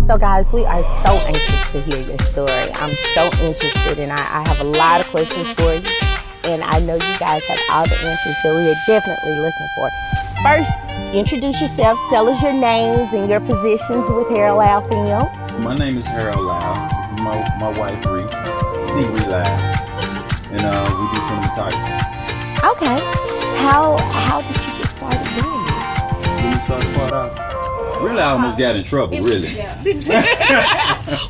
So guys, we are so anxious to hear your story. I'm so interested, and I have a lot of questions for you. And I know you guys have all the answers that we are definitely looking for. First, introduce yourselves. Tell us your names and your positions with Ree Lyle Films. My name is Ree Lyle. This is my wife, Ree Lyle. And we do cinematography. Okay. How did you get started doing this? When we started part out, really almost got in trouble, really.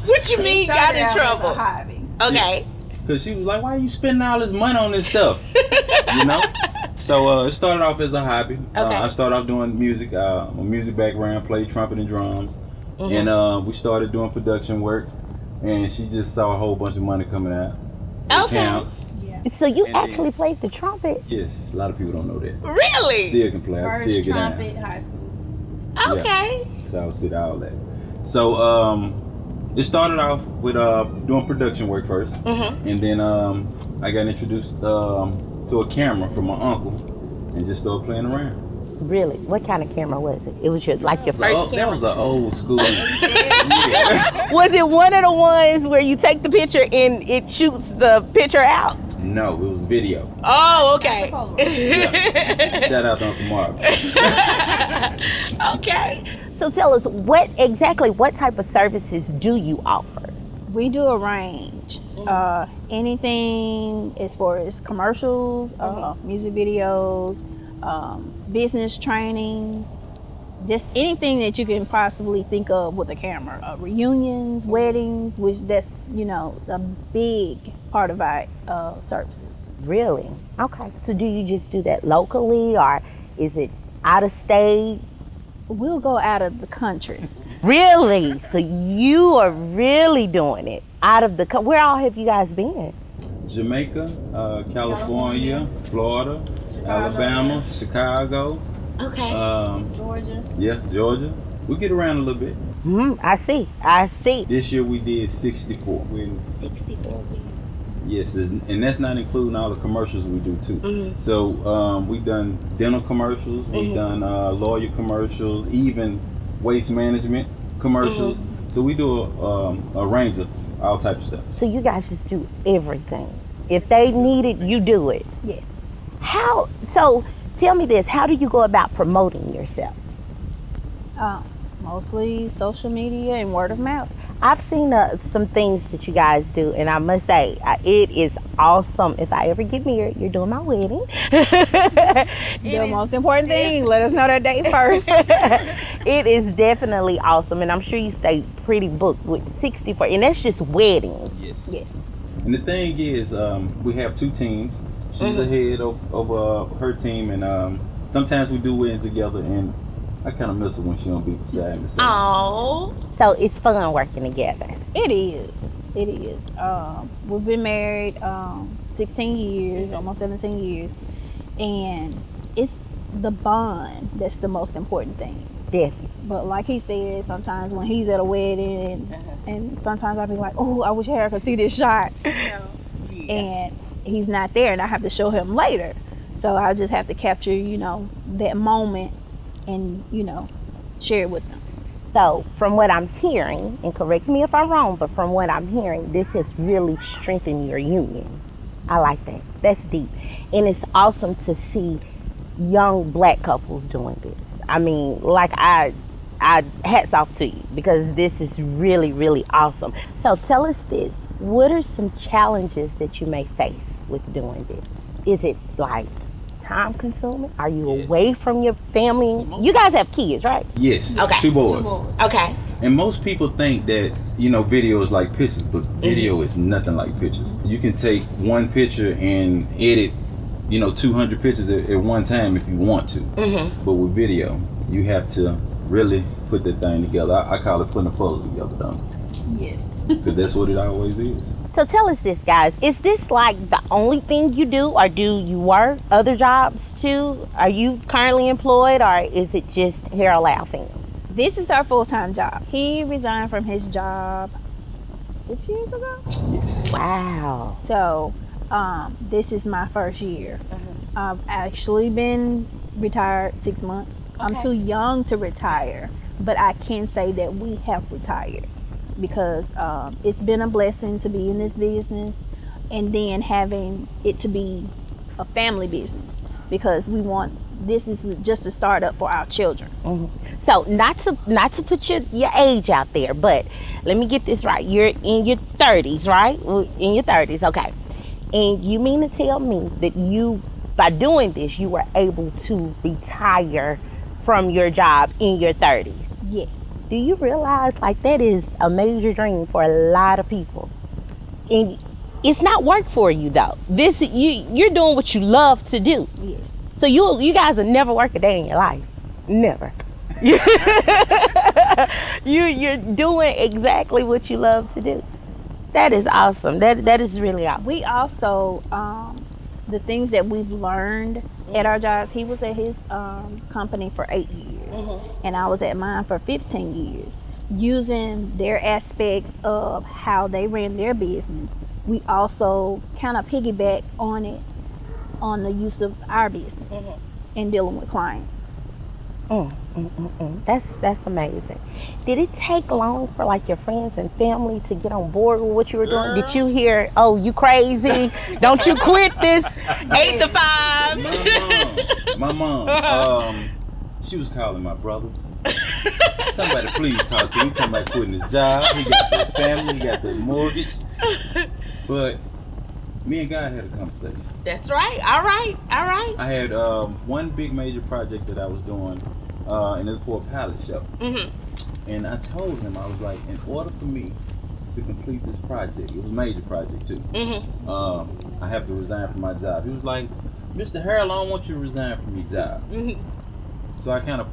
What you mean got in trouble? Okay. Because she was like, why are you spending all this money on this stuff? You know? So it started off as a hobby. Okay. I started off doing music, a music background, played trumpet and drums. Mm-hmm. And we started doing production work. And she just saw a whole bunch of money coming out. Okay. Counts. Yeah. So you actually played the trumpet? Yes. A lot of people don't know that. Really? Still can play. I still get trumpet, down. high school. Okay. Yeah. So I was sit all that. So it started off with doing production work first, and then I got introduced to a camera from my uncle, and just started playing around. Really? What kind of camera was it? It was your first camera? That was an old school. Was it one of the ones where you take the picture and it shoots the picture out? No, it was video. Oh, okay. Yeah. Shout out to Uncle Mark. Okay. So tell us, what type of services do you offer? We do a range. Anything as far as commercials, music videos, business training, just anything that you can possibly think of with a camera. Reunions, weddings, which that's, a big part of our services. Really? Okay. So do you just do that locally, or is it out of state? We'll go out of the country. Really? So you are really doing it out of the country. Where all have you guys been? Jamaica, California, Florida, Alabama, Chicago. Okay. Georgia. Yeah, Georgia. We get around a little bit. I see. This year we did 64. 64 weeks. Yes, and that's not including all the commercials we do too. Mm-hmm. So we've done dental commercials, we've done lawyer commercials, even waste management commercials. Mm-hmm. So we do a range of all types of stuff. So you guys just do everything. If they need it, you do it. Yes. So tell me this, how do you go about promoting yourself? Mostly social media and word of mouth. I've seen some things that you guys do, and I must say, it is awesome. If I ever get married, you're doing my wedding. The most important thing, let us know that date first. It is definitely awesome, and I'm sure you stay pretty booked with 64, and that's just weddings. Yes. And the thing is, we have two teams. She's ahead of her team, and sometimes we do weddings together, and I kind of miss her when she don't be beside me. Oh. So it's fun working together. It is. We've been married 16 years, almost 17 years, and it's the bond that's the most important thing. Definitely. But like he said, sometimes when he's at a wedding, and sometimes I'll be like, oh, I wish Harry could see this shot. And he's not there, and I have to show him later. So I just have to capture, that moment and, share it with them. So from what I'm hearing, and correct me if I'm wrong, but from what I'm hearing, this has really strengthened your union. I like that. That's deep. And it's awesome to see young Black couples doing this. I mean, I hats off to you, because this is really, really awesome. So tell us this, what are some challenges that you may face with doing this? Is it time consuming? Are you away from your family? You guys have kids, right? Yes. Okay. Two boys. Okay. And most people think that, video is like pictures, but video is nothing like pictures. You can take one picture and edit, 200 pictures at one time if you want to. But with video, you have to really put that thing together. I call it putting a puzzle together, don't you? Yes. Because that's what it always is. So tell us this, guys. Is this the only thing you do, or do you work other jobs too? Are you currently employed, or is it just Ree Lyle Films? This is our full-time job. He resigned from his job 6 years ago. Yes. Wow. So this is my first year. I've actually been retired 6 months. I'm too young to retire, but I can say that we have retired because it's been a blessing to be in this business, and then having it to be a family business, because this is just a startup for our children. So not to put your age out there, but let me get this right. You're in your 30s, right? In your 30s, okay. And you mean to tell me that you, by doing this, you were able to retire from your job in your 30s? Yes. Do you realize, like, that is a major dream for a lot of people? And it's not work for you, though. You're doing what you love to do. Yes. So you guys will never work a day in your life. Never. You're doing exactly what you love to do. That is awesome. That is really awesome. We also, the things that we've learned at our jobs, he was at his company for 8 years, and I was at mine for 15 years. Using their aspects of how they ran their business, we also kind of piggyback on it, on the use of our business and dealing with clients. That's amazing. Did it take long for like your friends and family to get on board with what you were doing? Did you hear, "Oh, you crazy? Don't you quit this 8 to 5"? My mom, she was calling my brothers. Somebody please talk to him. He's talking about quitting his job. He got the family, he got the mortgage. But me and God had a conversation. That's right. All right. I had one big major project that I was doing, and it was for a pallet show. And I told him, I was like, in order for me to complete this project, it was a major project too, I have to resign from my job. He was like, "Mr. Harold, I don't want you to resign from your job." So I kind of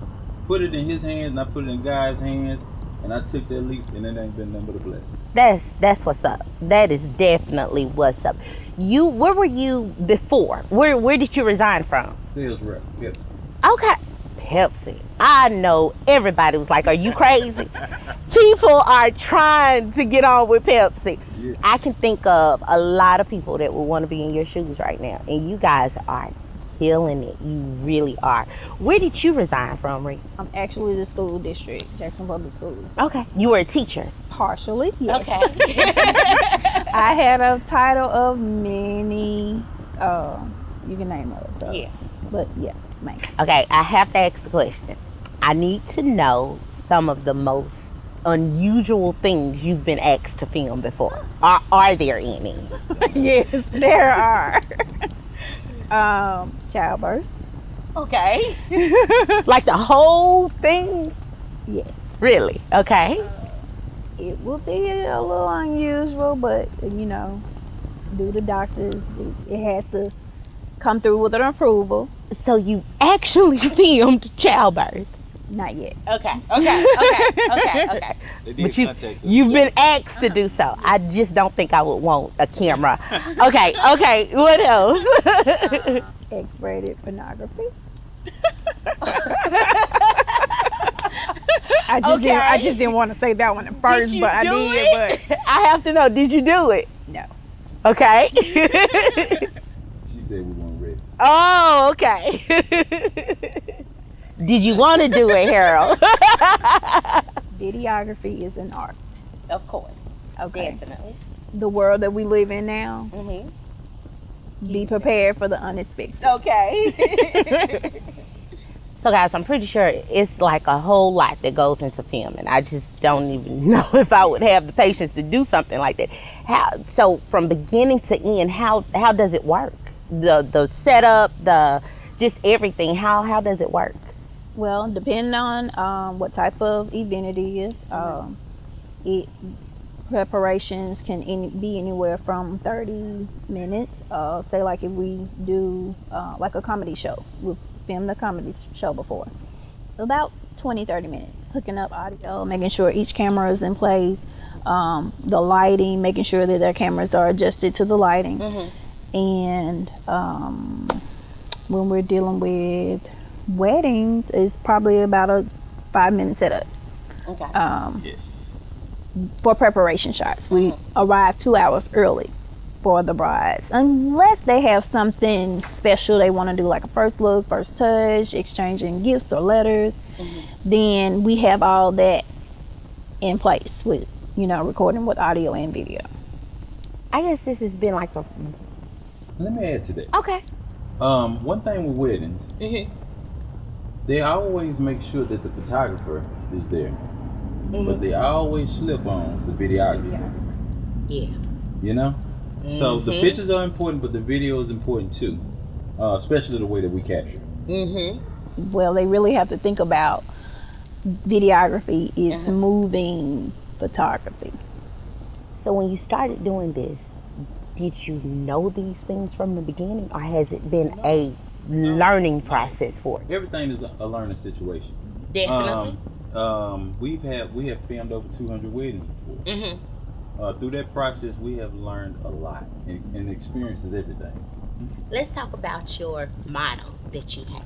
put it in his hands, and I put it in God's hands, and I took that leap, and it ain't been nothing but a blessing. That's what's up. That is definitely what's up. Where were you before? Where did you resign from? Sales rep, Pepsi. Okay. Pepsi. I know everybody was like, "Are you crazy?" People are trying to get on with Pepsi. Yeah. I can think of a lot of people that would want to be in your shoes right now, and you guys are killing it. You really are. Where did you resign from, Ree? I'm actually the school district, Jackson Public Schools. Okay. You were a teacher. Partially, yes. Okay. I had a title of many, you can name it. So. Yeah. But yeah, man. Okay, I have to ask the question. I need to know some of the most unusual things you've been asked to film before. Are there any? Yes, there are. Childbirth. Okay. Like the whole thing? Yes. Really? Okay. It will be a little unusual, but you know, due to doctors, it has to come through with an approval. So you actually filmed childbirth? Not yet. Okay. But you've been asked to do so. I just don't think I would want a camera. Okay. What else? X-rated pornography. I just didn't want to say that one at first, but I did. But I have to know, did you do it? No. Okay. She said we weren't ready. Oh, okay. Did you want to do it, Harold? Videography is an art. Of course. Okay. Definitely. The world that we live in now, Mm-hmm. be prepared for the unexpected. Okay. So guys, I'm pretty sure it's like a whole lot that goes into filming. I just don't even know if I would have the patience to do something like that. So from beginning to end, how does it work? The setup, just everything. How does it work? Well, depending on what type of event it is, preparations can be anywhere from 30 minutes. Say like if we do like a comedy show, we've filmed a comedy show before. About 20-30 minutes. Hooking up audio, making sure each camera is in place, the lighting, making sure that their cameras are adjusted to the lighting. And when we're dealing with weddings, it's probably about a 5-minute setup. Okay. Yes. For preparation shots, we arrive 2 hours early for the brides, unless they have something special they want to do, like a first look, first touch, exchanging gifts or letters. Then we have all that in place with, you know, recording with audio and video. I guess this has been like a. Let me add to that. Okay. One thing with weddings, they always make sure that the photographer is there, but they always slip on the videographer. Yeah. You know, so the pictures are important, but the video is important too, especially the way that we capture. Well, they really have to think about videography is moving photography. So when you started doing this, did you know these things from the beginning, or has it been a learning process for you? Everything is a learning situation. Definitely. We have filmed over 200 weddings before. Through that process, we have learned a lot, and experience is everything. Let's talk about your motto that you have: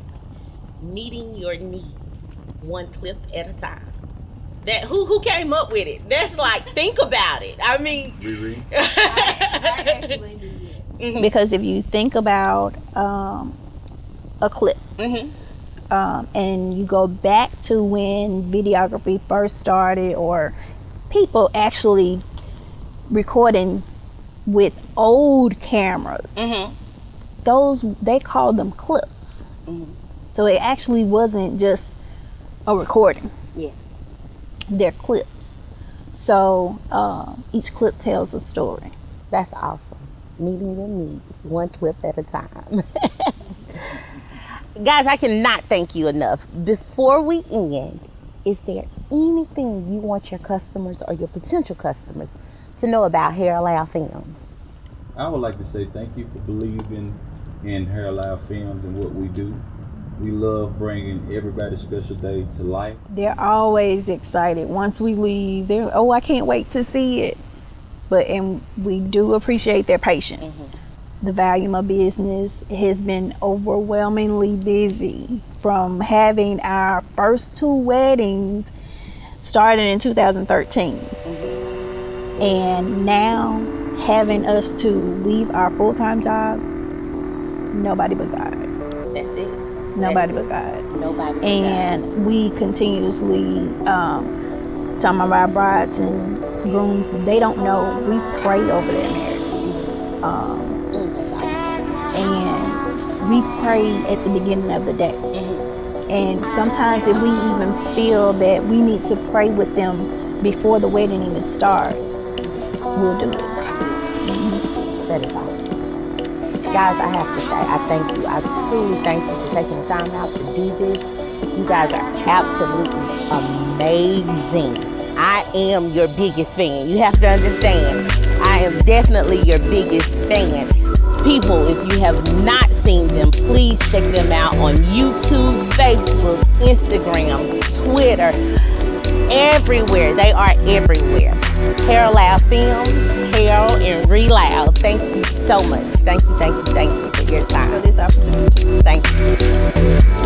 meeting your needs one clip at a time. That who came up with it? That's like, think about it. I mean, Ree. I actually did. Because if you think about a clip, and you go back to when videography first started, or people actually recording with old cameras, those, they called them clips. So it actually wasn't just a recording. Yeah. They're clips. So each clip tells a story. That's awesome. Meeting your needs one clip at a time. Guys, I cannot thank you enough. Before we end, is there anything you want your customers or your potential customers to know about Hair Lyle Films? I would like to say thank you for believing in Hair Lyle Films and what we do. We love bringing everybody's special day to life. They're always excited. Once we leave, they're, oh, I can't wait to see it. And we do appreciate their patience. The volume of business has been overwhelmingly busy, from having our first 2 weddings started in 2013. And now having us to leave our full-time jobs, nobody but God. That's it. Nobody but God. Nobody but And we continuously, some of our brides and grooms, they don't know, we pray over their marriage. And we pray at the beginning of the day. And sometimes if we even feel that we need to pray with them before the wedding even starts, we'll do it. That is awesome. Guys, I have to say, I thank you. I truly thank you for taking the time out to do this. You guys are absolutely amazing. I am your biggest fan. You have to understand, I am definitely your biggest fan. People, if you have not seen them, please check them out on YouTube, Facebook, Instagram, Twitter, everywhere. They are everywhere. Hair Lyle Films, Harold and Ree Lyle. Thank you so much. Thank you for your time. For this opportunity. Thank you.